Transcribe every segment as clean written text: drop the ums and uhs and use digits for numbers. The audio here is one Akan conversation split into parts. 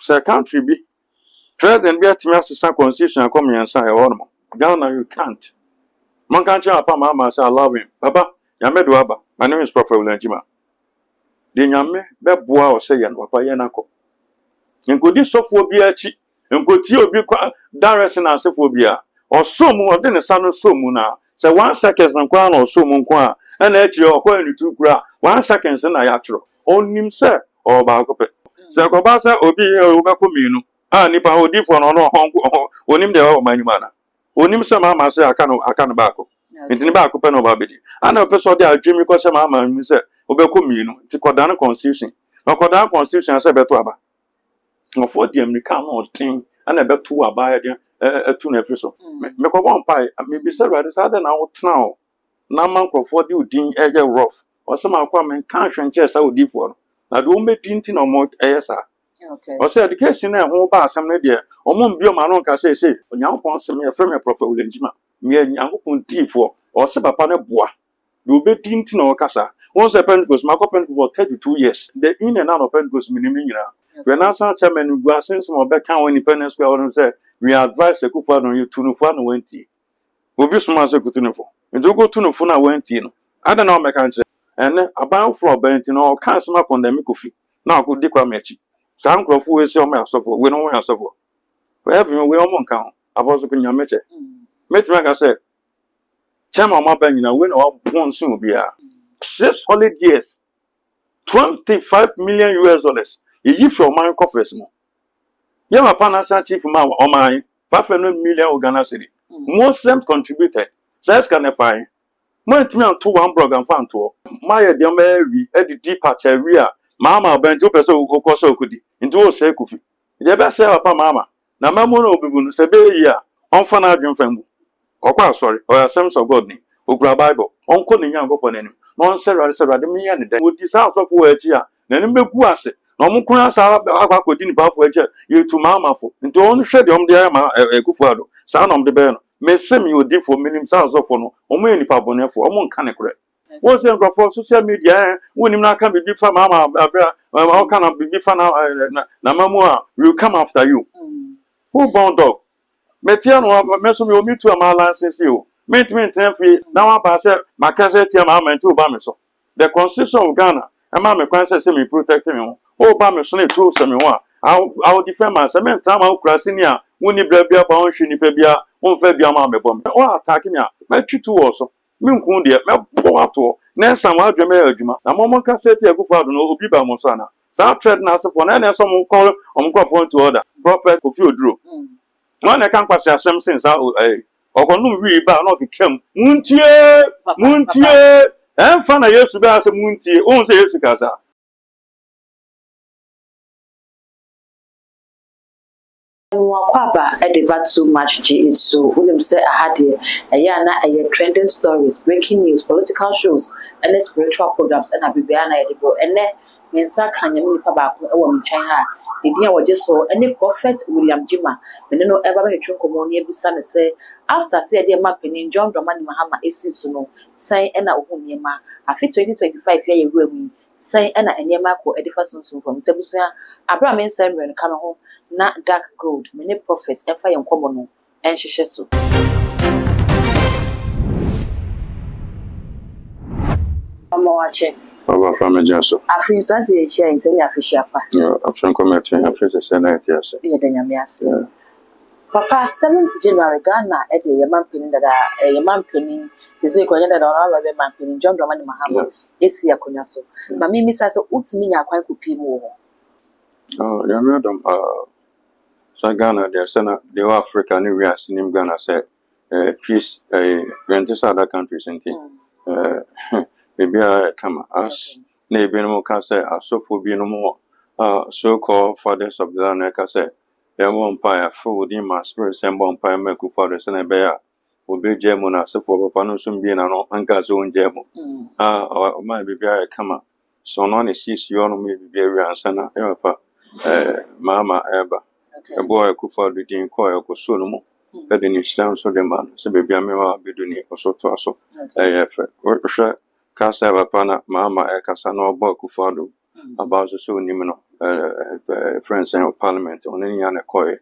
Say country be president be at me as constitution come here and say Ghana you can't. Man can't tell Papa Mama say I love him. Papa, Yamedu Aba. My name is Prophet Ulanjima. The Yame be boa or say yan Papa Yanako. Nkodi sofo bi achi nkoti obi direction asefo bia osomu o de ne sa no somu na say 1 second na kwa na osomu nko a na achi okwa ni tu kura 1 second na ya chiro onim se o ba ko pe se ko ba se obi o be ko minu a nipa odi fo no no onim de o manima na onim se ma se aka no ba ko ntini ba ko pe no ba bedi ana pe so de adwemi ko se ma mi se o be ko minu ti kodan constitution na kodan constitution se beto aba no for the American or thing and a bet 2 abaya a 2 episode. Make one pie, maybe several other now now. Naman for you ding edge rough or some aquaman can't and chess out deep one. Now don't be tinting or more ASR. Okay. Or say the case in a whole bar some idea or won't be a man on say, when you want some from a prophet with Jima, me and Yankun tea for or Sabapana bois. You be tinting or cassa. Once a pen goes, my open for 32 years. The in and out of pen goes minimum. When I saw chairman who was since some of that county independence square and say, we advise a good father on you to no fun went tea. Will be some answer good to know. And to go to no fun I went in. I don't know my country. And about for Benton or cancel up on the Mikofi. Now good dick mechi. Some crop who is your master for we don't want to suffer. Wherever we all count. I was looking your measure. Met like I said, Chairman my bank in a win or one soon be 6 solid years. $25 million US. You give your mind coffers more. You have a panasa chief man or mine, 500 million Ghana city. Muslims contributed. Says can I find? More to me on 2 program fan tour. My dear Mary, Eddie departure area. Mama bent to person who cost so could into a say coffee. You better say up Mama. Now, Mamma will be going to say, yeah, on Fanadian family. Or quite sorry, or a sense of God, who grab Bible, on calling young open any. Monsieur, said me and then would this house of words here. Then be guase. No more class I could in buff you to Mamma for. Into only shed on the Ama a good father. Sound on the bell. May send you a deep for million sounds of no, or many pabon for a monk can correct. What's the for social media? When you not can be before Mamma, how can I be before now? Namamua will come after you. Who bound dog? Metiano, Messom, you meet to a man since you. Maintenance free. Now I say, my cousin, Mamma, and 2 Bamiso. The constitution of Ghana, a mamma can say me protecting you. Oh, Bamiso, 2 Samuel. I'll defend myself. Time out Crasinia, when you be a bound, she nipebia, won't fed your mamma bomb. Or attacking ya. Met you 2 also. Munkundia, Melboato. Next time I'll do Juma. A moment can say a good father, no Biba Mosana. So tread now upon any someone call on phone to order. Prophet of you drew. One I can't pass some since I or no read about not to come. Muntie, and fun I used to be as a Muntie, own say Casa. Kwaba edeva too much G so William say I had a trending stories, breaking news, political shows, and spiritual programs and Abibiana edible and then mensa kanyam nipa baako e wo nkyɛn ha edi a wɔgye so any prophet William Jima me no ever be twin komo ne ebisa ne sɛ after say dey ma penin John Dramani Mahama esi so no san e na ohu niema afi 2025 ye yewura mu san e na niema ko edifa sunsun from tabusua Abraham nsan mre no ka ho na dark gold me ne prophet e fa ye nkomo no enhyehyɛ so amawache Baba from a Jasso. I feel so as a chair in any official. I'm from Cometry, I'm Princess Senate, yes. Papa, 7th January, Ghana, at the Yaman Penny that a Yaman Penny is a collector on all of them, Penny, John Dramani Mahama, is here, Conaso. Mammy, Miss Asa, Utsmina, quite could be more. Oh, yeah, madam, so Ghana, the Senate, the Africa, New Year, in Ghana said, peace, went to other countries, and maybe I come as maybe no can say as so for being no more so called fathers of the land can say there won't buy a food in my spirit and won't buy make fathers and a bear will be Gemona so for Panusum being an ungazo in Gemo. Or might be I come so none is you on me be very answer Mama Eba a boy could fall the dean coil could soon but in his town so the man so baby I may be doing it also to us. Kasa bapana mama ekasa no boku fado about so nimino friends and parliament on any other coy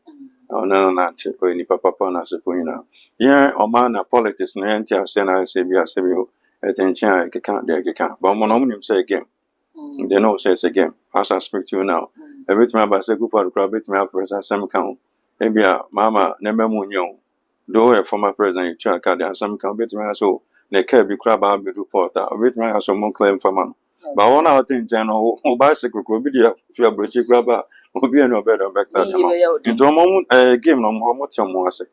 on an or any papa na sepoina. Yeah, or man politics na anti sena sebia sebio attention can't there can. But monominium say again. They know says again. As I speak to you now. Every time I say go for the crowd, bit me up present some count. Maybe mama never munyo. Though a former president check and some count bit me so they can be crab out be reporter. Bit me as some claim for man. But one out in general who bicycle could be there if you are British grabber will be no better back that. Into a moment a game no more much more say.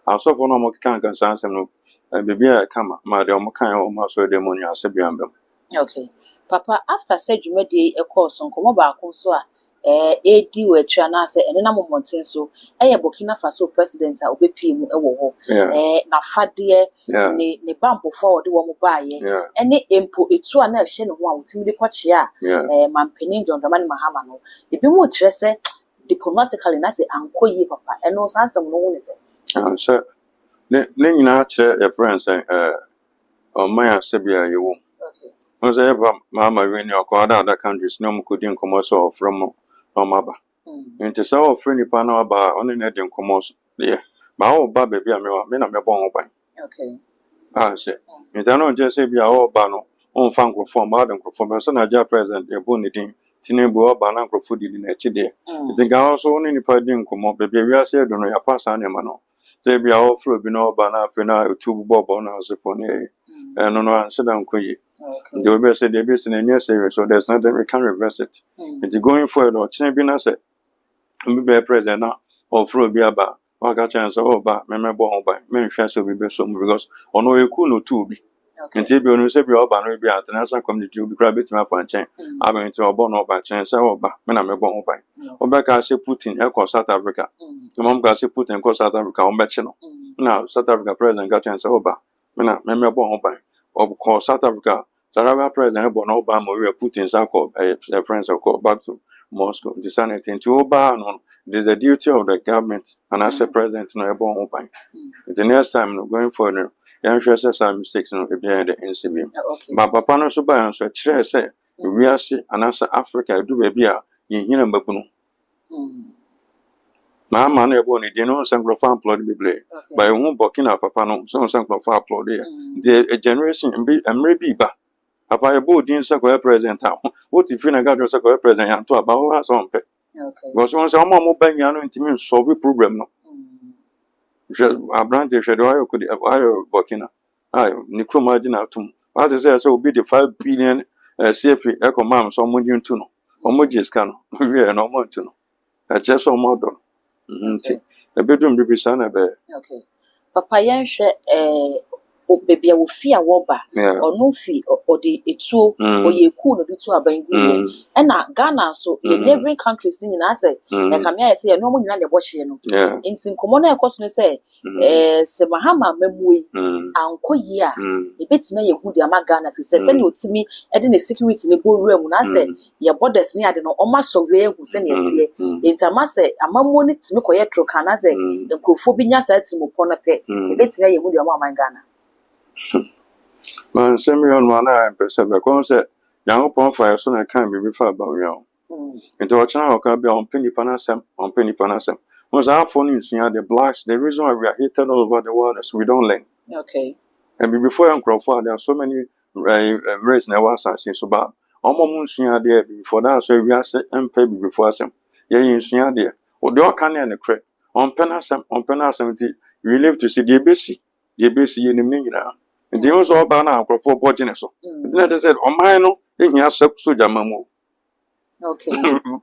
I saw one more can concern some baby I come madam kind almost where the money as a biambo. Okay. Papa, after said you made a course on Komoba Consoa, AD were Chanase and then I'm Montin so a Burkina Faso president will be Pim a war. Na Fadia, ne bump forward the one buy any impo it's one shen one timid quachia, man penning John Raman Mahamano. If you would dress diplomatically, I say, Uncle ye, Papa, and no answer no is it. Sir, then not a friend saying, my Sabia, you won't. Was ever Mamma when you called out the countries no couldn't come also from Mama. Into so friendly panel about only netting commerce there. My old baby, I mean, I'm a born by. Okay. I said, you don't just say we are all bano on Fanco for modern for son of present, your bonneting, Tinebu, Bananco food in a chide. The girls only in Padin come up, baby, we are said on your pass animal. They be all through Bino Banafina, two bob on us upon a and no answer down Kuyi. The Obe said they're based in a new series, so there's nothing we can reverse it. It's going forward or champion said, be a president now, or through Biaba, or got chance or back, memorable by men chance will be so because on no cool to be. Until you say your banner be at the national community will be grabbing my punch. I'm going to a born or by chance or back when I'm a born by. Or back I say Putin, across South Africa. The mom got say Putin across South Africa on Bachelor. Now, South Africa president got chance over. When I'm a born by. Of course, South Africa. South Africa president born Obama we are Putin's uncle, a friends of called back to Moscow. The Senate to Obama. It is the duty of the government and as a president no born by. The next time going for the young some mistakes no behind the NCB. But Papa no so by answer chair say we are see and answer Africa do baby a yin mbapuno. My man born it no some fan plot be by one Burkina Papa no some fan plot there. The generation be maybe ba. Papa a board in Sako president. What if you got your Sako president and to about us on pay? Because once I'm more bang you intimate solve the problem no. A branch shadow could have Burkina. I Nico Margina to what is there so be the 5 billion CFE echo mam someone you to know. Homogeneous can we are no more to know. That's just so modern. The bedroom be son of a okay. Papa Yansha baby, I will fear Wobba or no fee or the two or ye cool or the two are buying. And now Ghana, so in neighboring countries, in I say, like I say, no one in the wash, in Simona, question say, Semahama, Memui, Uncle Yea, a bit may you good Ghana, if you say, send you to me, adding a security in the ballroom, when I say, your borders near the no almost surveyor who send it here. In Tamase, a mamma wanted to make a yetro can I say, the Kophobia said to Mupona pay, a bit may you good your mamma Ghana. Man, send me on one eye and perceive a concept. Young upon fire soon I can't be referred about you. Into a channel can be on penny panasam, on penny panasam. Was our phone in the blacks, the reason why we are hated all over the world is we don't learn. Okay. And before Uncle Father, there are so many race never say so bad. Almost there before that, so we are set and pay before some. Yea, there. Or the can and the crack. On penasam, we live to see the ABC. The ABC in the minute. And the also banner for Portuguese. Then I said, "Oh, my no, he has soldier mamu." Okay.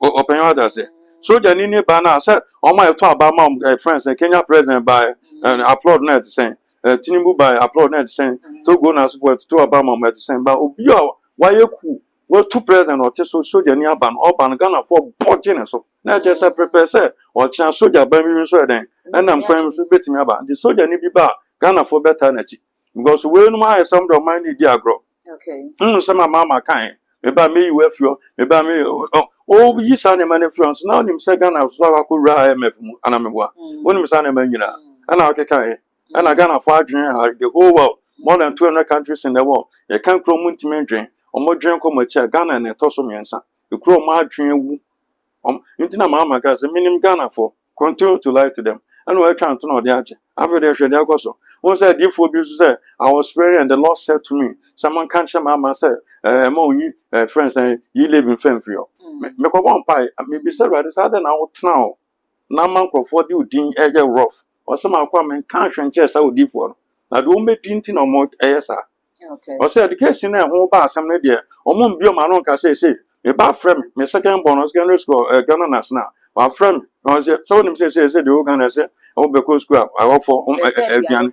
Open your other say. Soldier Nini Banner said, "Oh, my talk about mom, friends, and Kenya president by and applaud net saying, Tinubu by applaud net saying, to go and support to Obama at the same. But why you cool? Well, 2 president or just soldier near ban or ban Ghana for Portuguese. So now just a prepare say, or chance soldier by me so then, and I'm going to bet me about the soldier need be back Ghana for better energy. Because when my some of my need grow. Okay. Some of Mama kind. Maybe me you have your, maybe me oh, you son a man influence. Now him second I saw I could ride MF and I'm when him son a man, you know, and I can and I gonna fight the whole world, more than 200 countries in the world. You can't promote me drink or more drink on my chair, Ghana and a toss of me and son. the crow marching. Intina Mama Gas, a minimum Ghana for continue to lie to them. And we're trying to know the agent. After they should have also. Once I did for abuse, I was praying, and the Lord said to me, someone can't share Mama said, among you, friends, and you live in Fenfield. Make one pie, and maybe said, right, it's other now. Now, man, for you, Dean Edger Rough, or some aquaman can't and chess out deep for. Now, don't be tinting or more ASR. Okay. Or said the case in there, won't pass some idea, or won't be a man on say. About friend, my second bonus can score a gun as now. My friend, I was so them say, the organ say, oh, because I offer what I say, Eviana.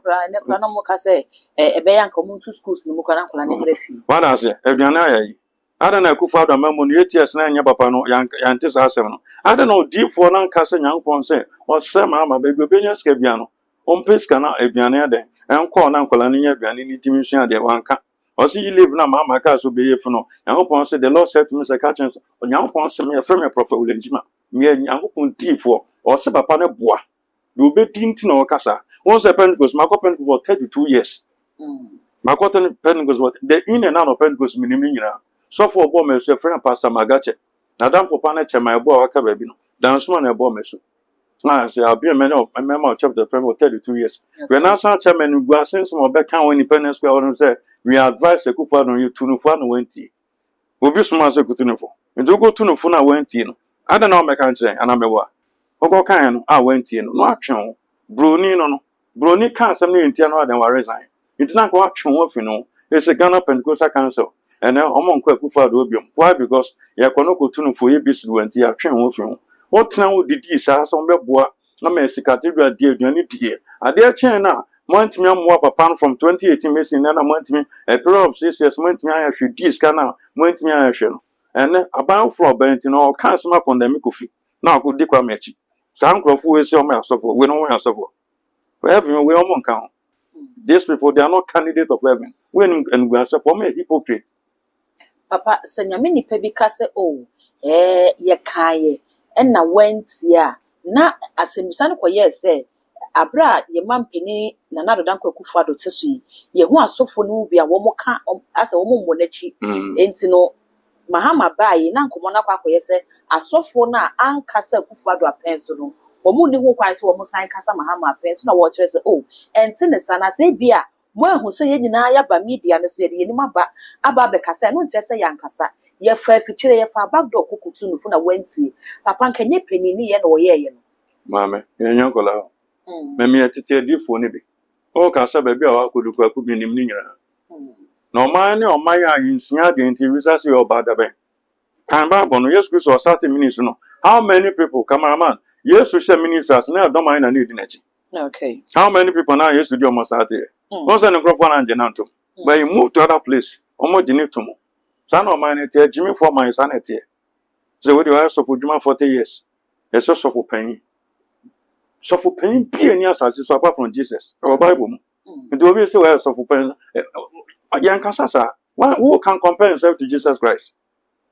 I don't know who found a memory 8 years, 9 years, Papa, no, young, antis are 7. I don't know deep for non casting young ponce, or some ama baby Benias Cabiano, on Pescana, Eviana, and call Uncle and Yavian, Timisha, de Wanka. Or see you live now, Mamma Cas will be if no, young ponce, the Lord said to Mr. Catchins, or young ponce, me a firm prophet with Legima, me a young pon tea for, or Sabapana bois. You be tintin or Casa. Once a pen goes, my open for 32 years. My cotton pen goes what the in and out of pen goes minimum. So for bomb a friend Pastor Magache. Now done for Panacha, my boy, Cababino. Dance one a bomb. I say, I'll be a man of a member of chapter for 32 years. When I saw chairman who was since my back when independence square and say, we advise a cook on you to no fun went tea. Will be some answer to no phone. And to go to no phone, I went in. I don't know my country, and I'm a war. Ogo kind, I went in. No action. Bruni no. Bruni can't send me in Tiano than I resign. It's not what you know. It's a Ghana Pentecostal Council. And now I'm on Quakufa Dobium. Why? Because you are going to tune for your business when you are trained with you. What now did you say? Some boy, no mercy cathedral, dear, you need to hear. I dare chain now. Want me more upon from 2018 missing, and I want me a pair of 6 years, want me I should discan now, want me I shall. And then about for Benton or cancel up on the Mikufi. Now good diqua match. Some crop who is your master for, we don't want to suffer. For heaven, we all count. These people, they are not candidates of heaven. When and we are support me hypocrite. Papa, send your mini baby case, oh, ye kaye, and na went ya. Na asemsan kwa ye say, Abra, ye man penny, nanado danko kufado tessi, ye who are so for no be a woman as a woman monechi, entino. Mahama bayi na nkomona kwa koyese asofo na ankasa kufado apenso omu ni ho kwan so omu san kasa mahama apenso na wo kire se oh enti ne sana se bia mo ahu se ye nyina ya ba media no so ye ni maba aba be kasa no kire se yankasa ye fa fikire ye fa backdoor kukutu no fu na wanti papa nkanye penini ye na wo ye no mame ye nyankola me me atete difo ne bi o kasa ba bia wa koduku akubi nim ni nyina no man or my insinya the interiors your bad ben. Can Bible yes Christ or 30 minutes no. How many people cameraman? Yes social ministers now don't mind and need energy. Okay. How many people now yes to do almost 30? Once an microphone and genanto. But you move to other place, almost you need to move. Son of mine Jimmy for my sanity. So what do I so for Juma 40 years? It's also for pain. So for pain, years as is apart from Jesus. Our Bible. It will be so well so for pain. Young Casasa, who can compare himself to Jesus Christ?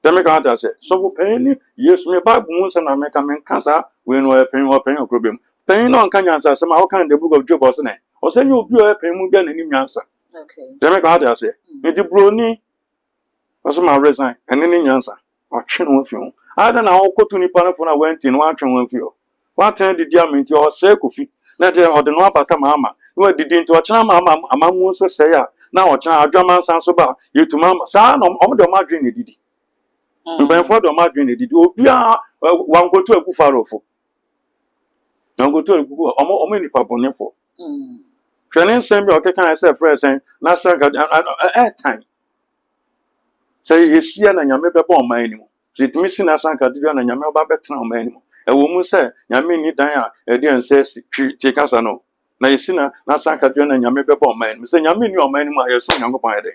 The American say, so for pain, yes, me Bible moons and American cancer, we know a pain or pain or problem. Pain on can answer some how kind the book of Job was name, or send you a pain will get any answer. Okay. The American say, it's a brony, or some resign, and any answer, or chin with you. I don't know how to Nippon when I went in watching with you. What time did you mean to your circle feet? Not the ordinary Mama, who did into a chama among wounds to say. Now, a child, German sounds about you to Mamma, son of the margin. Did you for the margin? Did you one go to a Buffalo for? Now go to a Google, or many papa for. Training send me, okay, can I say, friend, saying, Nasa got a time. Say, you see, and you may be born my animal. It missing a son, Cadian, and you may be better on my animal. A woman said, Yamini Diana, a dear and says, take us, I know. Na yesina na sanka dwe na nyame bebo man me se nyame ni o man mu ayeso nyankopon ade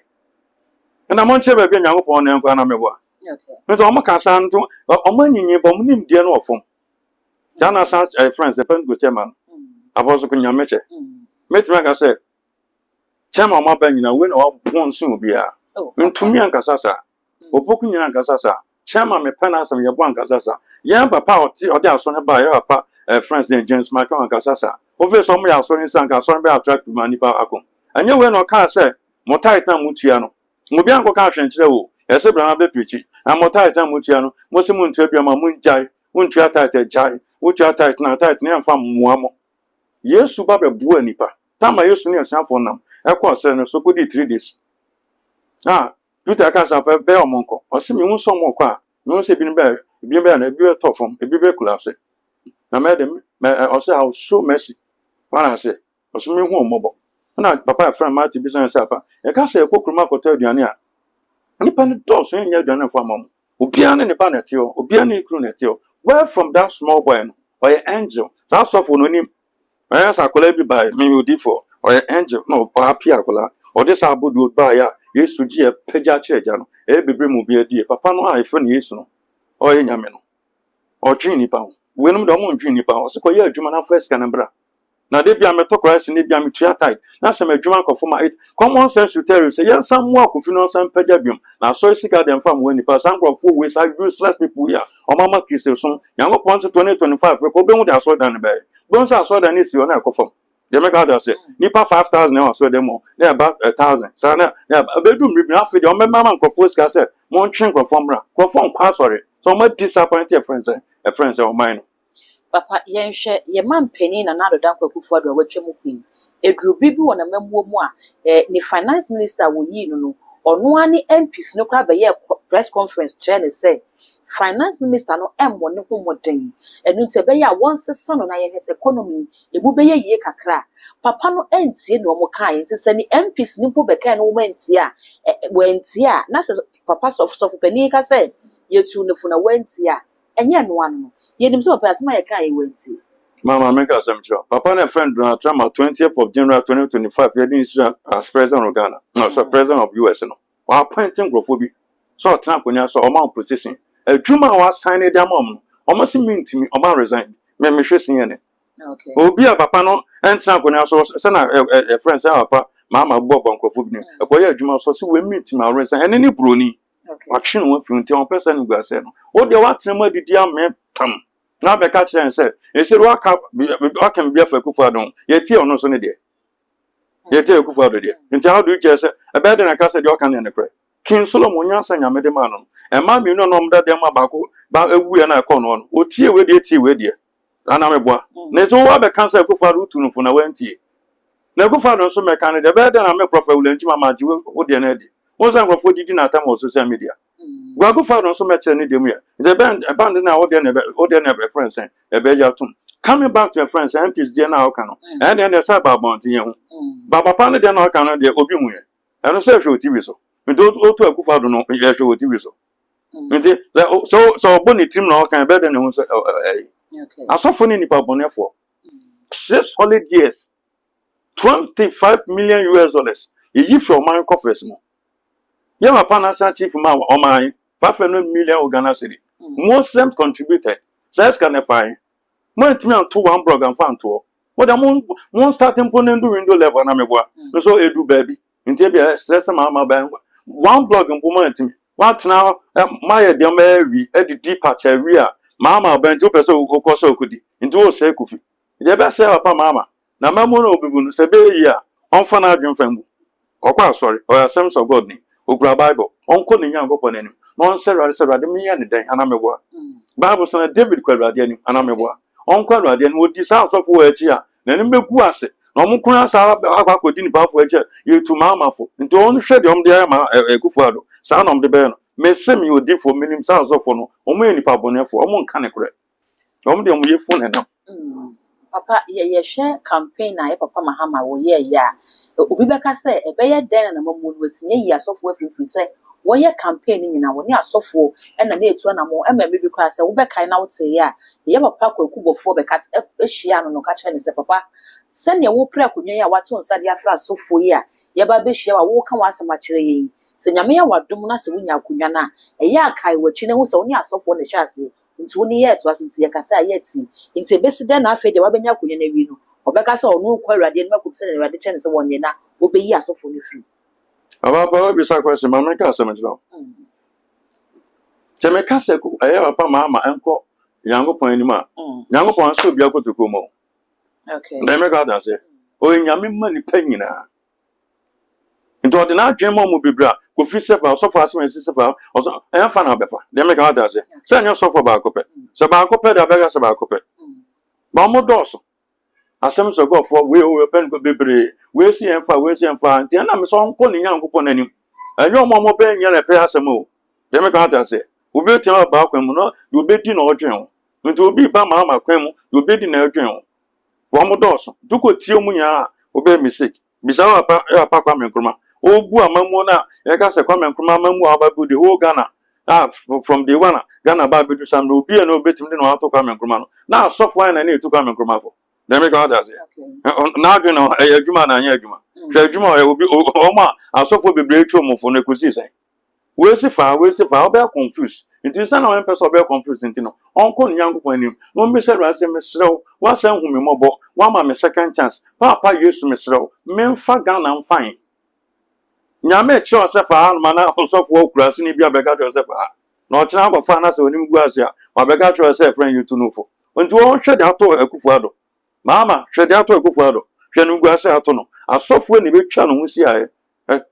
na mo nche bebe nyankopon na nkwa na mebo Okay. me to mo kasa nto o manyinye bo mo nim die na ofom jana sa friends the pen go chairman aboso ko nyame che metima ka se chairman ma ba nyina we na wa pon sun obi a ntumi ankasa sa opoku nyina ankasa sa chairman me pen asem ye bo ankasa sa ye papa o de aso ne ba ye papa friends James Michael ankasa sa over some ya so nsan ka so be attract mani pa akom anye we no ka say mo tight na mutua no mo bi anko ka hwenkire wo Ese brana be preach. Amota ita mutia no. Mo se mu ntua bia ma mu njai. Untua tight jai. Untua tight na tight ne amfa muamo. Yesu ba be bu anipa. Tama Yesu ne asanfo nam. Ekọ se no so kodi 3 days. Peter ka sa pe be omonko. O se mi hu so mo kwa. No se bi be na bi to fom. Ebi be collapse. Na me dem o se how so mercy. Wana se. O se mi hu omobo. Na papa friend Marty bi san sa pa. E ka se ekokruma kota aduane a. Nipa ne do so nya aduane fo amam. Obia ne nipa na te o. Obia ne ikru na te o. Where from that small boy no? Or an angel. That's so for no nim. I ask a colleague by me will differ. Or an angel no happy akola. Or this abudu by ya. Yes to G a peja chejano. Every brim will be a dear. Papa no I friend yes no. Or in Yameno. Or Genie Pound. When we don't Genie Pound. So call you a Jumana first canambra. Now they be a metocracy in the Amity tight. Now some a Juman conform it. Common sense to tell you, say, yes, some work of finance and pedabium. Now so sick at them from when the person from 4 ways I useless people here. Or Mamma Christian, young upon 2025, we go beyond the assault than the bay. Bones are so than is your neck of them. They make out say, Nipa 5,000 now, so them more. They're about 1,000. So now, a bedroom ripping off with your mamma conforms cassette. Monching conform, sorry. So much disappointed friends, a friend of mine. Papa yenhwe ye man pani na nado dan kwakufu ado watwemu kwin eduru bibi wona memwo mu a ni finance minister wo yi no ono ani MPs no kra be ye press conference chair say finance minister no emmo ne ho moden enu te be ya won sesa no na ye hese economy ebu be ye yie kakra papa no entie no mo kan enti se ni MPs ni po be kan no wentie a wentie a na se papa sof pani ka say yetu ne funa wentie a enye no ano yenim so papa asema ye kan ye wentie. Mama make us some job. Papa and a friend Donald Trump 20th of January 2025 heading as president of Ghana. No, so president of US no. Or appointing Grofobi. So Trump when you saw amount position. A Juma was signing their mom. Almost mean to me, Oma resign. Me shin any. Okay. Obi a papa no and Trump when you saw send a friend say papa mama Bob on Grofobi. A boy Juma so see we meet him resign and any brony. Okay. Watching one film to one person who say no. Oh they want to the dear man tam. Now be catch and say, you said what can be a Kufadon, yet here no son idea. Yet here Kufado dear. And how do you just a bed and a castle your can in the pray? King Solomon Yansan, I made a man, and mammy, you know, that dear Mabaco, but a we and I con on, or tear with it, tea with you. And I'm a boy. There's all other cancer Kufadu to for no tea. Now Kufado so mechanic, the bed and I'm a prophet will enter my Maju with the Neddy. Was I for you didn't time on social media? Go for on so much any demia. The band abandoned our never friends and a bejatum. Coming back to your friends and MPs dear now cano. And then the Saba Bounty. Baba Pana de no cano de Obimu. And a social TV so. We don't go to a Kufado no show TV so. So Bonnie Tim no can better than one. I saw funny in Pabone for 6 solid years. $25 million US. You give your man coffers more. Yama Panasa chief ma o my 500 million Ghana cedi. Muslims contributed. Says can find. Mo ntimi an to one program fan to. What the mon starting point do window level na meboa. So edu baby. Nti bia stress ma ban. One blog mpo ntimi. What now my dem wi e di departure wi a mama ban to person o ko so okudi. Nti o say kufi. Je be say papa mama. Na mamo na obibu no se be yi a on fa na adwen fambu. Okwa sorry. O Assemblies of God ni. Ogra Bible. Uncle Nian go on any. Non several me and the day, and I'm a war. Bible son David Quadradian, and I'm a war. Uncle Radian would dishouse of word here. Then be guase. No more class I could in buff wedge you to mamma for. Into only shed on the ama a good son of the burn. May send you did for million sounds of no, or many pabon for a monk can correct. Om them we phone enough. Papa, ye share campaign, I papa Mahama, wo ye. Obi beka say e be ye den na mamu wetinye yi asofo afirifiri say wo ye campaign nyina wo ne asofo e na etu na mo e ma me bi kwa say wo beka na wote ya ye papa kwakubofo beka ehia no ka che ne say papa sane wo pra kunye ya wato nsa de afra asofo yi a ye ba be hia wa wo ka wa asema kire yi se nyame ya wadom na se wonya kunwa na e ya kai wachi ne wo se wo ne asofo ne hyase nti wo ne ye to afinti ye kasa ye ti nti besi den na afa de wa benya kunye na wi no obeka se onu kwa awurade na makum se na awurade chene se wonye na obeyi asofo no firi aba bi sa kwese mama ka se mejiro se me ka se ku aye papa mama enko Yankopon anima Yankopon so bia kotuko mo okay na me ka da se o nyame ma ni pa nyina nti Into the night dream mo bibra, go free sepa, so far as me sepa, also I am fan of befa. They make out as it. Send your sofa back up. So back up the beggars about up. Bamo dorsal. As some so go for we open go be we see and far, and then I'm so calling young upon any. And your mamma paying your pay as a move. They make out as it. We will tell about them, you be in or dream. It will be by mamma, you be in a dream. One more dorsal. Do go till munya, obey me sick. Bizarre papa and oh, boy, Mamona, I got a comment from Mamma about the whole Ghana. From the one, Ghana Baby to some will be no better than how to come and come. Now, soft wine I need to come and come up. Let me go does it. Now, you know, a Juma and Yajuma. Juma will be Oma, and so for the great room for Necosi. Where's the fire? I'll be confused. It is an own person be confused. Uncle young when you, no Mr. Rasim Mr. What's whom you mobile, one my second chance. Papa used to Mr. Men far gun and fine. Nyame cho se fa mana osofo okura se ni bia bega cho se fa na o china kwa fa na se onim gu ase a wa bega cho se friend you to no fo nti won hwe de ato akufu ado mama hwe de ato akufu ado hwe no gu ase ato no asofo ni betwa no husi aye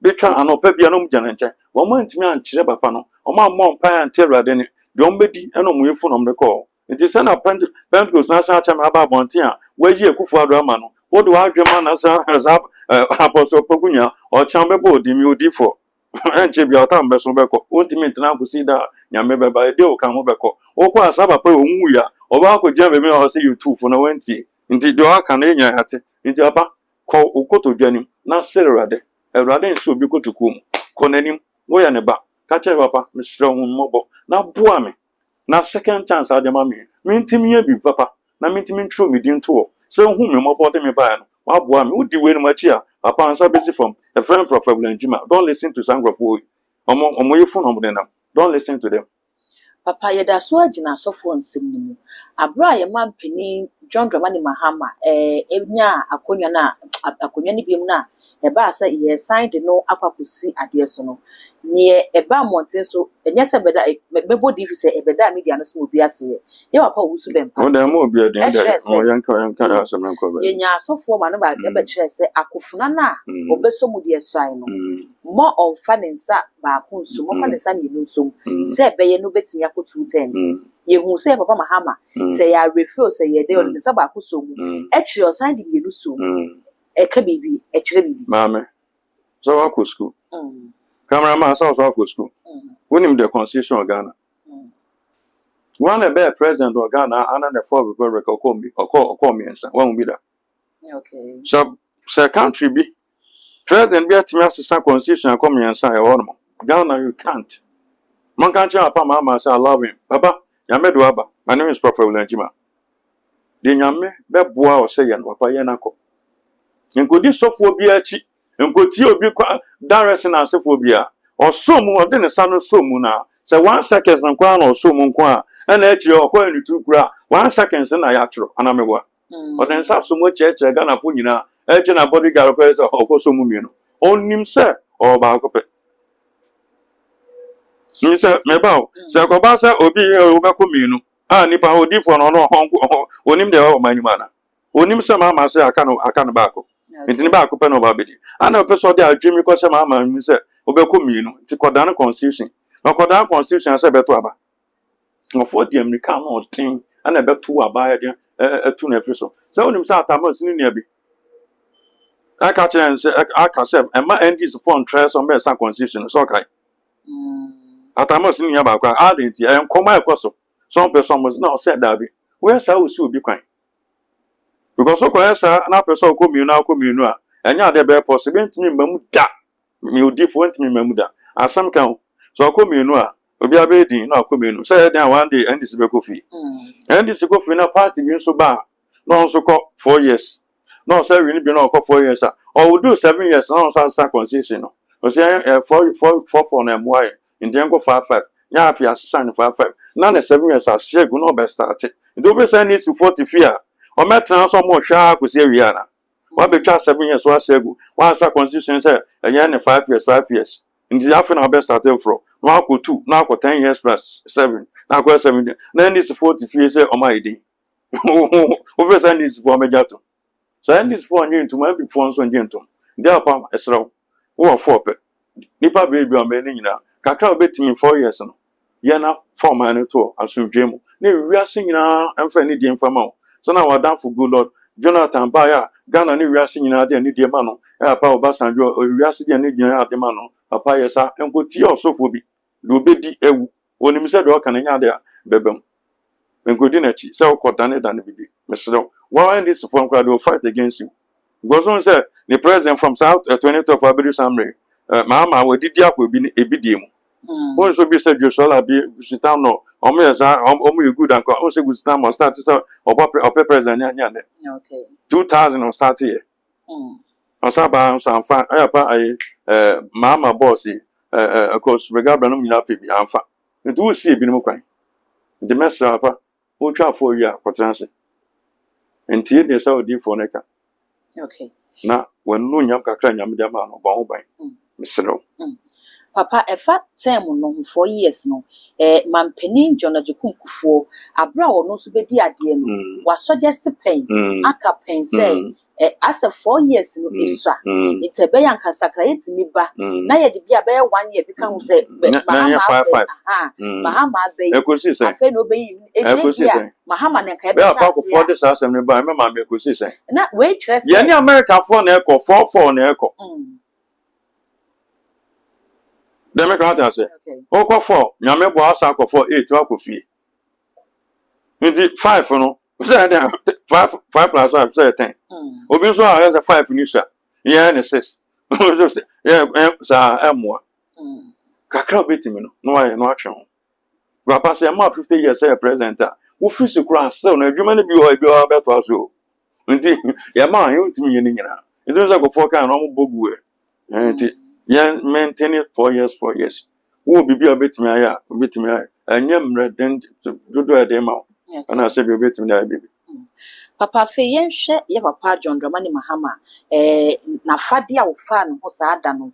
betwa anopa bia no mjana nche wo ma ntimi an kire papa no o ma mo mpa ante rade ni de on bedi eno mo yefu no mde ko nti se na Pentecost na sa cha ma ba bonte a wa yi akufu ado ama no wo de wa adwema na sa Apostle Pogunya or Chambebo di Mudifo and Chibia Tambeso Beco, ultimate Nakusida, Yamebe by Deo Camobeko, or Saba Umuya, or Wako Jamie or see you two for no empty. Indeed, you are Canadian at it, into a call Ukoto Janim, not Serade, a radin so be good to cum, Conenim, Wayaneba, Catchapa, Mr. Mobile, now Buame, now second chance at the mammy, mean Timmy be papa, now mean Timmy true medium tour, so whom you mobile me by. Wabua me udi we no machia papa ansa besi from a friend prophet Njima. Don't listen to sangrofo omo yefun omo denam. Don't listen to them. Papa yeda so agina sofo nsem nimu abra ye mampeni John Dramani Mahama enya akonya na akonya ni biemu na e ba asa ye signed no akwakosi ade so no ne e ba monten so enya se beda mebo divi se e beda media no so obi ase ye papa wusu bempa O da mo obi ade o yanka asem nko ba ye nya sofo ma no ba e be kire se akofuna na obeso mu de sign no mo on fanensa ba ko nso mo fanensa mi nso se be ye no betimi akotu 2 times ye hu se papa Mahama se ya refill se ye de on se ba ko so mu e kire o sign de bi no so e ka bibi e kire bibi mama so wa ko school cameraman so ko school wonim the constitution of Ghana one be president of Ghana and the four people call me and one be that okay so country be president be atimi asesa constitution come and say Ghana you can't man can't tell papa Mahama say I love him papa yame do aba my name is Prophet Njima de nyame be boa o say yan papa ye nako nkodi sofo bi achi nkoti obi kwa direction asefo bi a osomu o de ne sa no somu na say 1 second na kwa na osomu nko a na achi o kwa ni tu kura 1 second na ya chiro anamewa o de nsa somu cheche Ghana po nyina eche na bodyguard ko say o ko somu mi no onim se o ba ko pe ni se me ba o se ko ba se obi o be ko mi no a nipa odi fo no no onim de o manyuma na onim se Mahama se aka no ba ko nti ni ba ko pe no ba bedi ana pe so de adwemi ko se Mahama mi se obeko mienu ti kodan constitution na kodan constitution se beto aba no for the American no tin ana beto aba ya de etu na efriso so onim se atamos ni nia bi aka chance aka se ema NDs for on trial some be sa constitution so kai atamos ni nia ba kwa adenti en koma ekoso some person must now said that be where sa o si obi kwan because so kwa sa na person ko mienu a enya de be possible ntimi mamu da mi odifo ntimi mamu da asam kan so ko mienu a obi abedi na ko mienu say then one day and this be ko fi and this ko fi na party bi so ba no so ko 4 years no say we ni bi na ko 4 years or we do 7 years no so constitution no o say 4 na mwai indian ko 5 nya afi asesa ni 5 na 7 years a share go no be start do be say ni 40 fear o metra so mo hwa ko se wi ana wa be twa 7 years wa share wa sa constitution say enya ne 5 years ndi afi na be start from no akọ 2 na akọ 10 years plus 7 na akọ 7 na ni 40 fear say o ma ide o be say ni 4 mejato so and this for nyi ntuma bi fo nso nyi ntum ndi apa esraw Who 4 pe. Nipa baby on many na. Kakra betimi 4 years no. Ye na form an to asumdwe mu. Na wiase nyina amfa ni die mfama wo. So na wadan for good Lord. Jonathan Baya Ghana ni wiase nyina de ni die ma no. Pa Obasanjo wiase de ni die ade ma no. Papa yesa enkoti osofo bi. Do obedi ewu. Onim se do kan nya de a bebem. Enkodi na chi. Se okotane dan bibi. Mesro. Why in this form crowd will fight against you? Goes on say the president from South 20th of February Samre. Mama we did ya bi ebidiem. One so be said Joshua be Gusitam no. Omo yesa omo you good and o say Gusitam must start so ope president nya nya. Okay. 2000 on start here. Osaba so fa ayapa mama boss of course regard no nyina pe bi amfa. Nti wo see ebinim kwan. The message apa o twa for you akotranse. Nti dey say odi for neka. Okay. Na wanu nyam kakra nyam de ma no bon ho ban. Mesero. Papa efa term no 4 years no mampeni John Ajekum Kufuor abra ono so bedi ade no wa suggest pen aka pen say as a 4 years no isa it's a be yanka sakra yetimi ba na ye de bia be 1 year bi kan say mahama be ekosi say afa no be etia mahama ne ka be sha ba ko for this assembly ba me ma me ekosi say na we kire say ye ni America for na eko 44 na eko dem make out say oko 4 nyame bo asa ko 4 8 wa ko fie nti 5 no say dem 5 plus 5 say 10 obi so a say 5 ni sha ye na 6 so say ye sa amwa kakra betimi no wa ye no atwe ho papa say ma 50 years say president wo fisi kura say na adwuma ne bi o beto aso nti ye ma ye ntimi ye ni nyina nti so ko 4 kan no mo bogu nti yan maintain it 4 years. Who be a bit me aya, bit me anyam redden do do a ma. And I said you bit me baby. Papa fe yen hwe ye papa John Dramani Mahama na fade a wo fa no ho sa ada no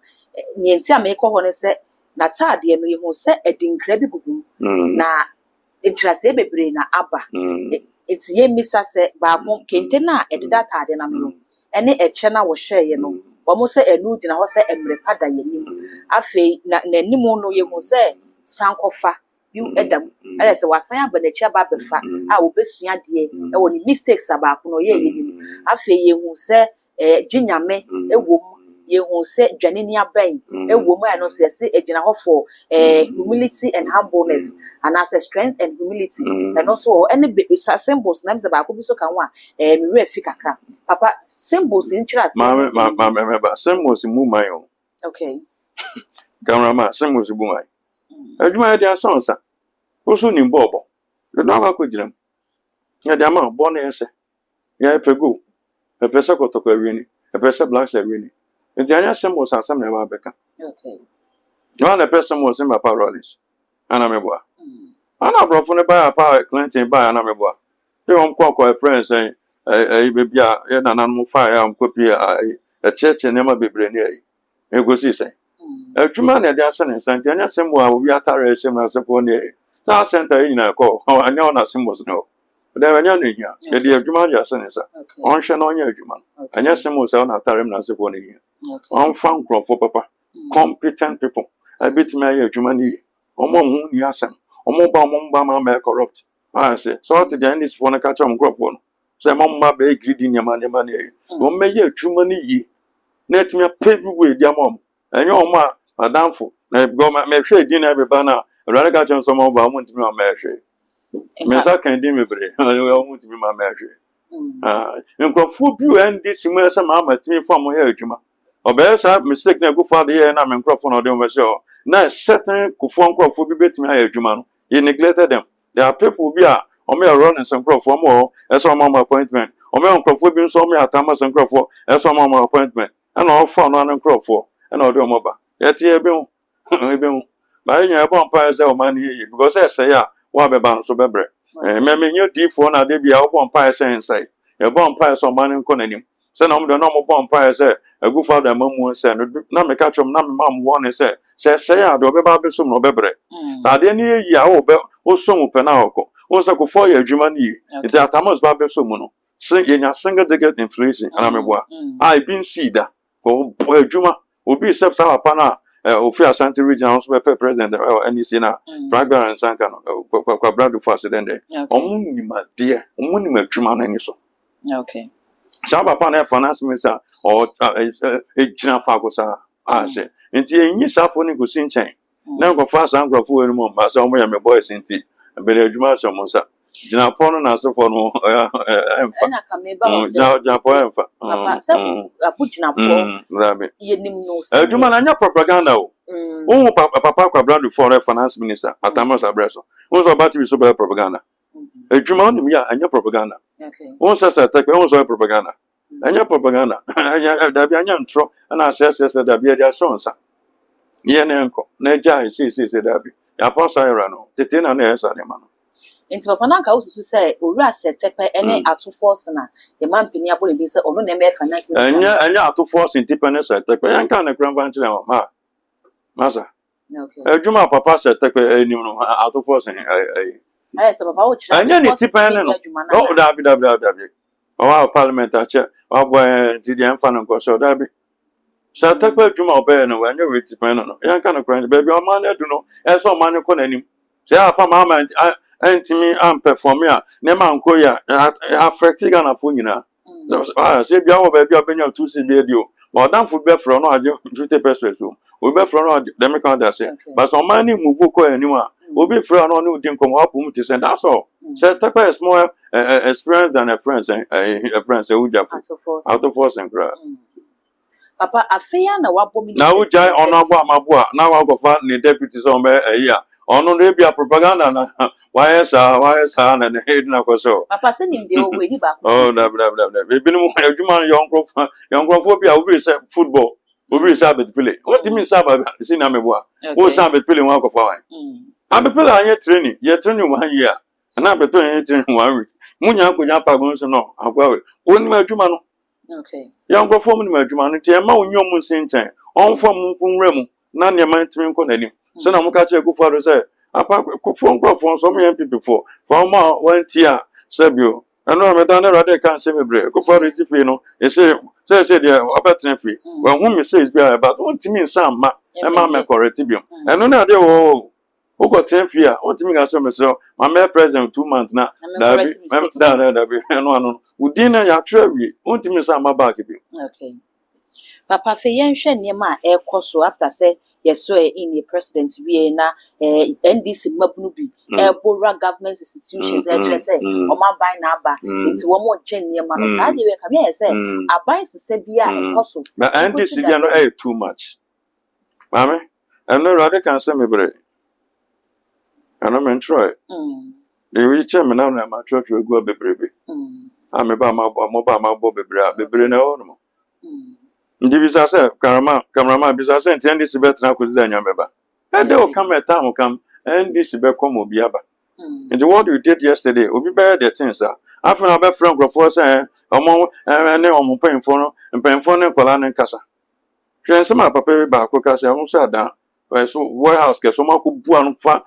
ni enti a me ko ho ne se na taade no ye ho se edinkra bi gugum na entrase bebre na aba enti ye misa se ba ko kente na edida taade na no ene eche na wo hwe ye no Wamo se enu dina ho se emrepa da yanim afei na nanim no ye hu se sankofa yu edam ala se wasan abanachi aba befa a obesua de e wo ni mistakes abako no ye yenim afei ye hu se ginyame ewom ye hu se dwaneni aban ewom ano se se ejina ho for humility and humbleness and as a strength and humility and also any symbols na mze ba ko bi so kan wa mi we fi kakra papa symbols in chira se ma symbols mu mayo okay cameraman symbols mu mayo adwuma dia sonsa oso ni bobo le no aka ko jiram ya dia ma bo na yese ya pego e pesa ko to ko awieni e pesa black sa awieni nti anya symbols asam na ba beka okay no na pesa mo se ma parolis ana meboa ana brofo ne ba pa Clinton ba ana meboa they won kwa friends say baby ya na nan mo fa ya mkopi a church ne ma bebre ne ai e go si say adwuma na dia sene santi anya sembo a obi atare sem na sefo ne ta center yi na ko anya ona symbols no da anya no hia e dia adwuma dia sene sa on hwe na onya adwuma anya symbols a ona atare na sefo ne hia on fan crop papa competent people a bit me ya adwuma ni omo hu ni asem omo ba ma corrupt I say so to the end is for na catch am crop for no say mama be greedy ni ma ne o me ya adwuma ni yi na etimi pay bi we dia mom enye omo a madamfo na go me hwe di na beba na rare ka chen so mo ba mo ntimi ma hwe me sa kan di mebre o mo ntimi ma hwe nkrofo bi we ndi simu esa ma matimi fo mo ya adwuma obe sa mistake na go for the year na me nkrofo no de mo se o na certain kufo nkrofo bi betimi ya adwuma no you neglected them. There are people bi a o me run some nkrofo mo esa mo appointment o me nkrofo bi so me atama some nkrofo esa mo appointment and all for no nkrofo and all de mo ba yeti ebe hu ebe hu ba nya ebe on pa say o man here because say ya wa be ban so bebre me nyo D4 na de bia o bon pa say inside e bon pa so man nko nanim say na mo de no mo bon pa say agu father mamu say na me ka chom na me mam won say ya do be ba be so no bebre sa de ni yi a o be o so mu pe na oko o say ko for ya adwuma ni it atamos ba be so mu no say yenya single digit inflation ana me boa I been see that ko adwuma obi sep sa papa na ofi Asante region also be president NEC na Bragba and Sanka no kwa brado for accident there omu ni ma de omu ni ma adwuma na ni so okay sa papa na finance minister or ejina fa ko sa ase nti enyi safo ni go sin chen na go fa san grofo enu mo ba sa omo ya me boys nti be na adwuma so mo sa jina pono na so for no emfa na ka me ba o se ja po emfa papa se abu jina po yenim no se adwuma na nya propaganda o papa kwa brand for finance minister atamos abreso so about to be so propaganda adwuma nim ya anya propaganda okay sa take so propaganda anya propaganda anya da bi anya ntro na asese da bi dia so nsa ye ne nko na ja se da bi ya posa era no tete na na esa ne ma no nti papa na ka ususu say owura setepe ene ato force na ye mampini abole bi say ono na me finance minister anya ato force independence setepe yan kan na kran banchi na ma masa okay adwuma papa setepe enim no ato force ay so papa o chira anya ni tipene no o da bi o parliament ache o bo ti di amfa no ko so da bi setepe adwuma obe no anya we tipene no yan kan na kran baby o man edu no e so man ko nanim say apa mama antimi am perform ya ne man ko ya affect Ghana fo nyina say bia wo baby obenya 2 cd dio but dan fu be fro no age 50% so we be fro no dem kan da say but some man ni move ko anim a obi fro no no din kom hapo to send that's all say take is more experience than a friend who just out of force and cry papa afeya na wabo mi na ujai ono agbo amabo a na wa go fa ni deputy so be eya ono no bia propaganda na why sa na the head na ko so papa se nim de o we ni ba ko oh da ebi no adwuma yonkro bia obi say football obi say bet play what do you mean say ba si na mebo o say bet play wan ko fa wan bet play anye training ye training 1 year na bet play anye training 1 week munya ko nya pa gon so no agwa we oni ma adwuma no okay yonkro fo mu ni ma adwuma no tie ma onyo mu sinchen on fo mu nkunwra mu na ne ma ntimi nko nanim so na mu ka che Akufo Addo say apa Akufo nkrofo so me MPP for ma wantia sabio eno me dan rade kan se mebre Akufo Addo tifi no e say dia obetre fi wa hu me say bia about ontimi nsa ma e ma me correct biom eno na de o go trefi a ontimi ga so me so ma me president 2 months na da bi eno udin na ya trewi ontimi nsa ma back bi okay papa fe yen hwe niema e koso after say yes so in the president we na NDC mabunu bi e bora government institutions e kire say o ma ban na aba nti wo mo je niema no sa de we ka be say aban sese bia e koso na NDC bia no too much mama no rather can say me bre ana men try the we chairman na ma try to go bebrebe me ba ma bo bebre na o no ndi bisa se cameraman bisa se enti NDC betra akozida nyameba and they will come at time come NDC be come obi aba and what you did yesterday obi be the things after na be friend grofo say omo ne omo penfo no kola ne kasa hwen se ma papa ba ko kasa omo sa da so warehouse ke so ma ko bua no fa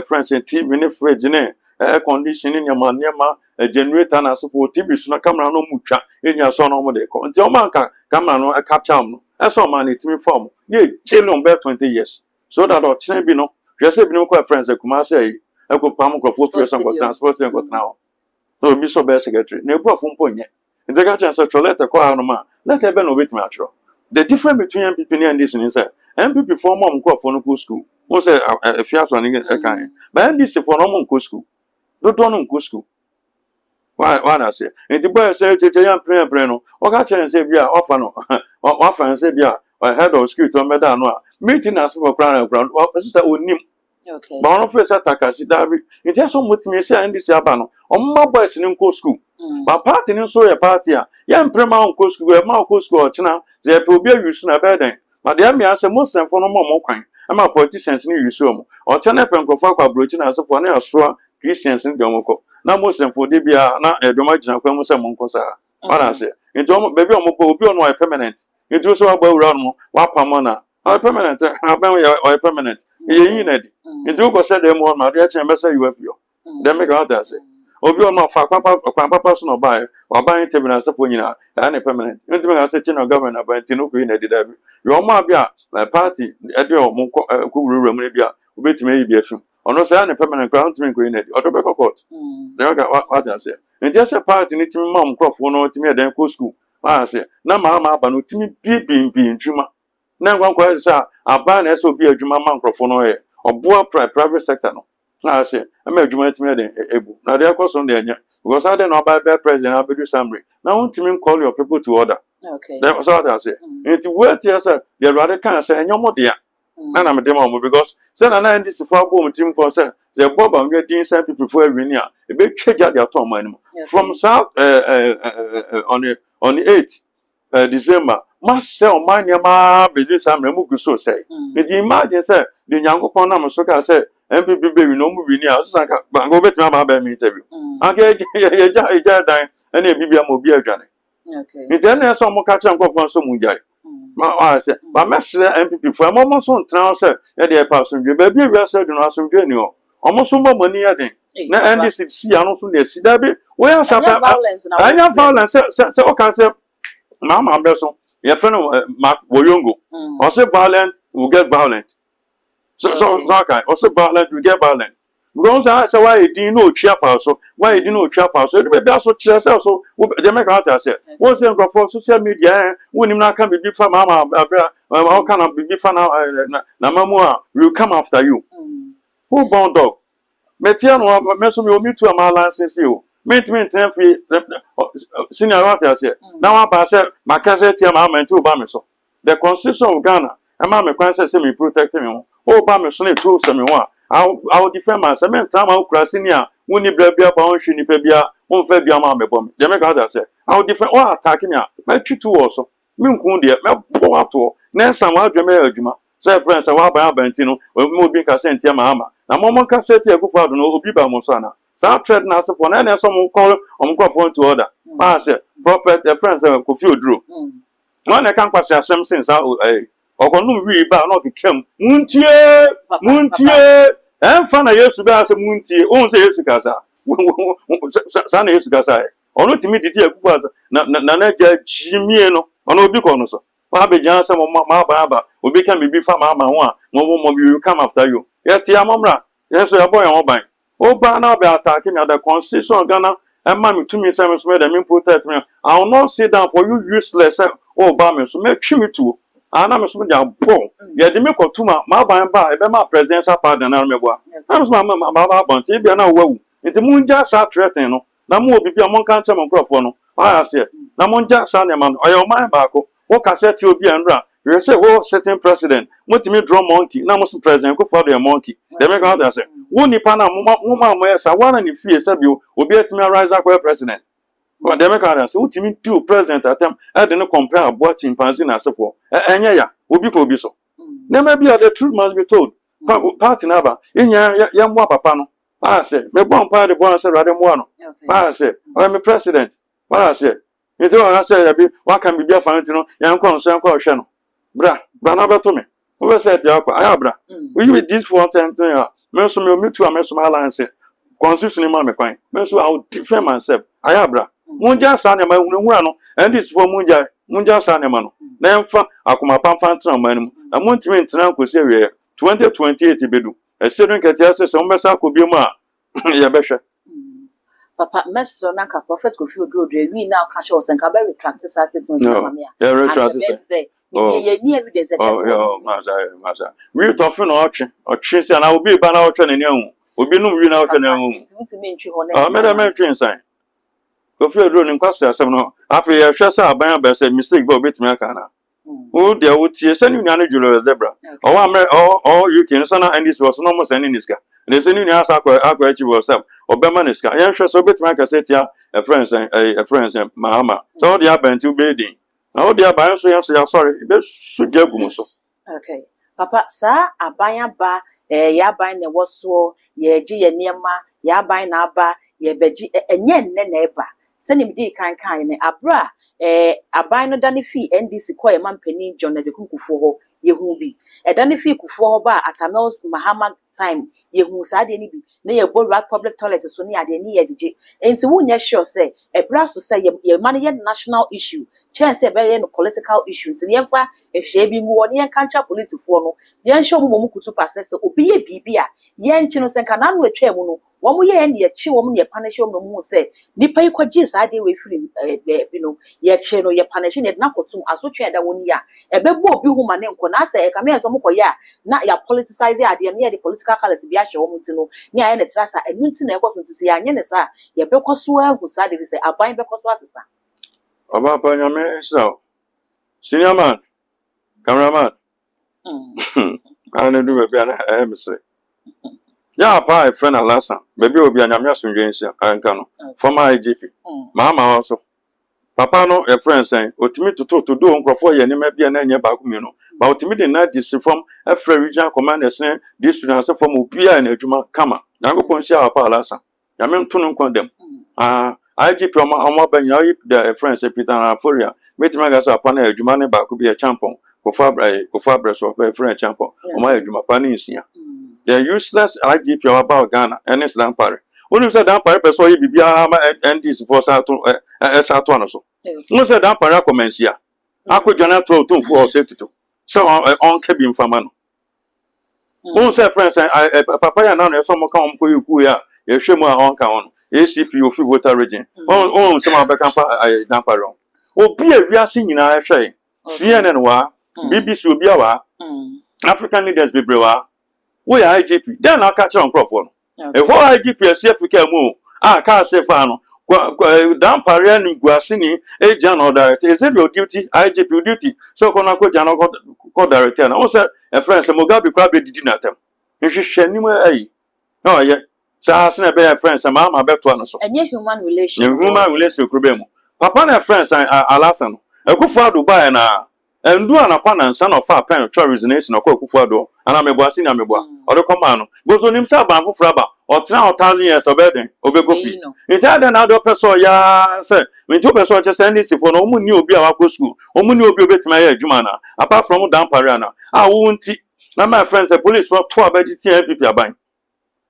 friend say TV ne fridge ne air conditioning nyama generator na so for TV so na camera no mutwa enya so no mo de ko nti o man ka camera no capture am no so man it me form ye chilling be 20 years so that o chen bi no hwe se bi no ko friends kuma say e ko pam ko for person ko transport ko now so bi so be secretary na ebu afun ponye nti ka chan so toilet ko anu ma let e be no bit me atro the difference between MPP and this is say MPP for mom ko for no school won say if you aso ni e kan but NDC for no mo school don't no school why I say nti boy say yan pre no o ka chen say bia offer no offer say bia head of school to meda no a meeting as for ground o say onim okay ba no face attack si dabi nti so motimi say NDC aba no o mma boys ni nko school ba party ni so ye party a yan pre ma nko school e ma nko school o chena ze pe obi awisu na be den ma de am ya say most for no mo kwan ama politicians ni wisu o chena pe nkofo akwa brochi na so for na so Christians in Domoko. Now Muslim for Dibia, now a Domajina Quamusa Moncosa. What I say, in Dom, baby, Omoko, be on permanent. It was so about Ramo, Wapamona, or permanent, or permanent. In do said them on my dear chamber, say you have you. Then make out that say. obi on ma fa papa so no buy or buying table na support nyina na permanent ntimi ga say chino government about no ko na dida bi yo ma bia party e de o mo ko wurura mu bia obetimi yi bia fim ono say na permanent ground ntimi ko na di odo court they ga what I say nti say party ni timi ma mkrofo no timi eden ko school I say na ma aba no timi bi ntuma na nkwa say aba na so bi adwuma ma mkrofo no ye oboa private sector no I say am adwuma timi eden ebu na dey ko so dey anya because I don't know about the president Abedu Sambre now want to call your people to order Okay. that's what I say nti wait here say the rather can say enyomo dia na na me dem am because say na this for abom team ko say the bob am get inside people for every year e be twaja their ton man from south on the 8th December must say on man ma Abedu Sambre mu gu so say nti imagine say the Nyankopon na me so ka say MPP baby no mu bi ni a so ka go betima ba ba me interview okay yeah dan ene bibia mo bi adwane Okay. nti ene so mo ka che nkofo so mu jai ma I say ba mesre MPP for mo so ntran say e dey pa so dwe ba bi wi asa du no aso dwe ni o omo so mo mani ya den na NDC si anu so na si da bi we asa pa anya violence say o kan say mama be so ye friend Mark Boyongo o say violent will get violent so okay o say violent will get violent because I say why did no chia pa so why did no chia pa so the be so chia so they make out say what's the for social media when him na can be fa mama how can be fa na mamu a will come after you who bound dog metia no me so me o mitu am license you mint free senior what say now I ba say makase tia mama nti oba me so the constitution of Ghana am me kwan say me protect me o ba me so na true say me ho I will defend myself. I time I will cross in here. When you be a bound, she be a one fair be a man. They make out say I will defend all attacking me. My two also. Me dear, me go out to. Next time I dream a juma. Say friends, I will buy a bentino. We will be cassette here, mama. Now, Mama cassette here, go for no be by Monsana. So I tread now upon any someone call phone to order. I say, prophet, the friends could feel drew. One I can't pass some since I Okonu wi ba na okekam muntie emfa na Yesu ba se muntie on se Yesu kasa sa na Yesu kasa ono timi didi akuba na ja jimie no ono obi ko no so ba be jan se ma ba obi kan bibi fa ma ho a mo will come after you yet ya momra Yesu ya boy won ban o ba na be attack me the constitution Ghana emma me to me say me so me dem protect me I will not sit down for you useless o ba me so me twi me to ana me so me bon ye de me kotuma ma ban ba e be ma presidential pardon na me boa na so ma ba bon ti bia na wawu nti munja sa threaten no na mo obi bia mo kan che mo crofo no I say na munja sa ne ma no oyo man ba ko wo ka set obi anra you say wo certain president motimi draw monkey na mo so president ko for the monkey dem me kan say wo nipa na mo ma sa wana ni fie say bi obi atimi rise akwa president well, they make out say ultimate two president atem e dey no compare abo chimpanzee na asefo enye ya obi ko obi so na maybe the truth must be told party na ba enya ya mo papa no I say me bon pa de bon say rade mo no I say I me president I say it I say ya bi wa kan bibia fa ntino ya nkọ nso ya nkọ hwe no bra na beto me we say ti akwa aya bra we with this for 10 ya me so me to am so my alliance constitution ma me kwan me so I will defend myself aya bra munja sa ne ma hunhura no and this for munja sa ne ma no na emfa akoma pamfa ntena manum na montimi ntena nkosi awie 2028 bedu esedun ketia se mbesa akobie mu a ya behwe papa meso na ka prophet Kofi Oduodu wi na ka show senka be retract sa statement na mama ya ya retract say ye ni evidence e kase oh masa we tofu na otwe se na obi ba na otwe na ni ahu obi num wi na otwe na ahu ntimi ntwi ho na me da me ntwe nsan Kofi Oduodu ni kwase asem no afi ye hwe sa aban ba se mistake ba obetimi aka na o de o tie se ni nua no julo debra o wa me o you can sana and this was no more sending this guy and se ni nua sa akwa achieve yourself obema ni ska ye hwe so obetimi aka se tia a friends mama so de abanti ubedin na o de aban so ya sorry be suja gumu so okay papa sa aban ba ya aban ne woso ye gi ye niema ya aban na aba ye beji enye nne na eba sani mi di kan ne abra aban no dane fi NDC ko ye mampani John Adekunkufo ho yehu bi ɛda ne fi kufuo ba Atamels Mahama time yehu saa de ni bi na ye Borat public toilet so ne ade ni ye gige enti wunya sure say ebra so say ye man ye national issue chance e be ye no political issue enti ye fa ehwe bi mu woni ye kancha police fo no ye nhwe mo mu kutu pasese obi ye bibia ye nchi no senka na no atwa mu no wo mo ye ne ye chi wo mo ne punish wo mo mu say nipa yi kwaji saa de we free bi no ye chi no ye punish ne na kotum asotwe da woni ya ebebo obi hu ma ne nko na say e ka me so mo koye a na ya politicize ade ne ye the political colors bi ahwe wo mo ti no ne aye ne trasa enu nti na e koso nti se ya nye ne sa ye be koso agu saa de say aban be koso asesa Oba pa nyame so. Senior man, cameraman. I do be an embassy. Yeah, pa a friend Alasa. Baby will be an American Jason and Cano. Former IGP. Mama also. Papa no a friend saying, Otimi to talk to do on Crawford and maybe an anya bakumino. But Otimi did not disinform a free regional commander saying this should answer from Upia and Ejuma Kama. Nango Ponsia Palasa. Yamen Tunum condemn. IGP Oma Benya, the friend said Peter Aforia. Wait, Magas upon Ejumane Bakubi a champion. Kofabra so a friend champion. Oma Ejuma the useless IGP about Ghana and its Lampare. When you said Dampare, so you be and this for Satuano. No said Dampara comments here. I could Jana throw 2 for safety too. So on cabin for man. One said friends, Papa and some come Kuya, a Shimo on count, ACP of water region. Oh, some of the Damparo. Oh, be a real singing, I say. CNN wa, BBC will be our African leaders be brewer. We are IGP. Then I'll catch on Crawford. A whole IGP, a African move. I can't say Fano. Down Parian Guasini, a general director. Is it your duty? IGP duty. So, Konako General co director. And also, a friend, Mugabe Krabi did not tell. You should share anywhere. No, yet. So, I sent a bear friends and Mamma Betuano. And yes, human relation. Human relation, Krubemo. Papa and friends, Alasan. A good father by and do an upon and son of our parent tourism nation of Kokufado, and I'm a bossing ameba, or the command goes on himself and Fraba, or 1,000 years of bedding, Obegofi. It had another person, ya, sir. When 2 persons just send this for no one knew be our school, or one knew be my Jumana, apart from Dampariana. I won't see. Now, my friends, the police for 12 vegetarian people are buying.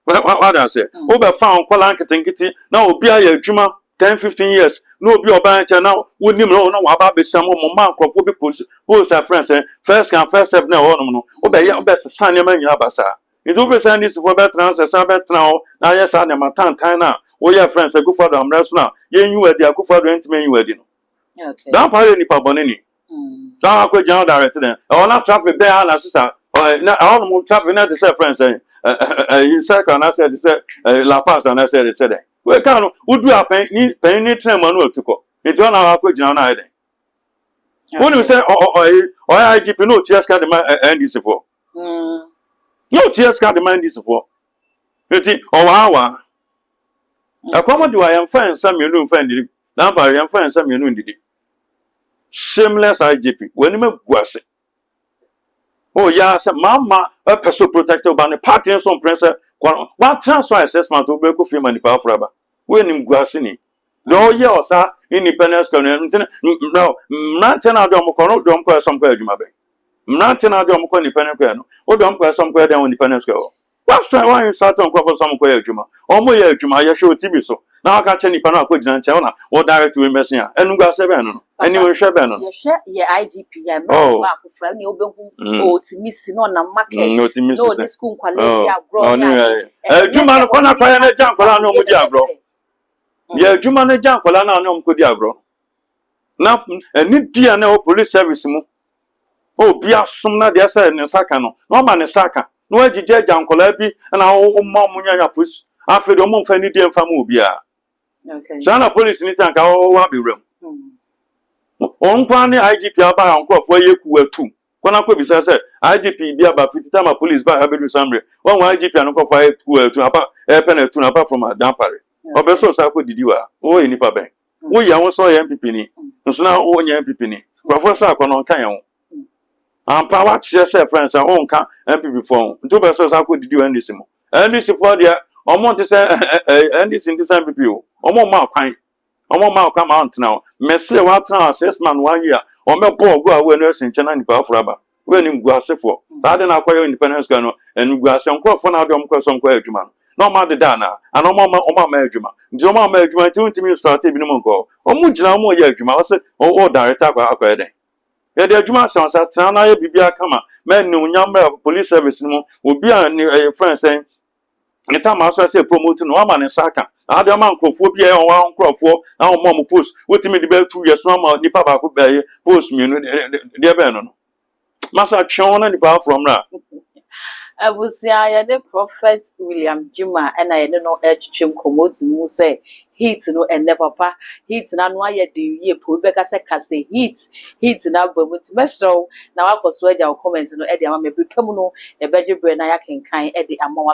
What I say? Over found Kolankatingiti, now be a Juma. 10-15 years, no be obey now. Wouldn't you know about the some more microphobic post our friends and first come first have no one. Obey your best son, your man, Yabasa. It will be sent this for better answer, Sabbath now. Now, yes, I am a time now. Oh, your friends are good for them, rest now. You were the good for the intimate wedding. Don't pay any pabonini. Don't have a general director then. I will not traffic there, and sister. I want to traffic not the same friends saying, you said, and I said, La Paz, and I said, it said. We can't. Would you have penny train manual to go? It's on our quick general idea. When you say, or IGP, no tears can demand and this for. No tears can demand this for. It's our. A common do I am fine, some you know, find it. Now, I am fine, some you know, did it. Shameless IGP, when you make guasse. Oh, yes, Mamma, a person protected by the party and some prince. What transfer assessment to Beko film and power forever? When in Guasini. No, yes, sir, independence. No, nothing out of Mokono, don't put some pay, Jumabe. Nothing out of Moko independent piano, or don't put some pay down independence girl. What's why you start on cover some pay, Juma? Or more, Juma, you show TV so. Now I catch any panel, quick and China, or direct to Messia, and Gasavan, and you will share Bannon. You share your IGP, oh, for friend, you'll be missing on a market. No, this school quality. Juma, Kona, Kayana, jump for no Diabro. Yeah, Juma, jump for no Diabro. Now, and need dear no police service. Oh, be a sumna, dear sir, and Sakano, no man is Saka, no judge, Uncle Abby, and our own Mamma Puss. After the month, any dear famubia. Sana police in it and go be room. On Pani IGP about Uncle for you were 2. When I could be said, IGP be about 50 times police by Abbey Sambre. One IGP and Uncle for 8 to about a penny to apart from a dampare. Obeso Sako did you are, oh, in Nipa Bank. We are also MPP, and so now own MPP. Professor on Kayon. And power yourself, friends, and own MPP phone. 2 persons I could do anything. And this is for the Omo to say, and this in this MPP. Omo ma pine. Omo ma come out now. Messi what assessment 1 year. Omo poor go away nursing China in Power Fraba. when in Guasefo. That didn't acquire independence gun and Guasan for now, don't cross on Quay Juma. No matter Dana, and no mamma Majuma. Joma Majuma, 20 minutes started in Mongo. Or Mujama Yajuma, or direct acquire. Yeah, the Juma sounds at Tana Bibia Kama, men no number of police service will be a friend saying, the time I say promoting one man in Saka. I had a man called Phobia or one crop for our mom post. What me the bell 2 years, no more, the papa could buy post me, dear Benon. Massa Chona the power from that. I was the Prophet William Jima, and I don't know edge chim commode to say heat no and never pa heat na no aye de ye po be ka say heat na ba but meso na wa ko so eja comment no e de ama me be kam no e beje bre na ya kenkan e de ama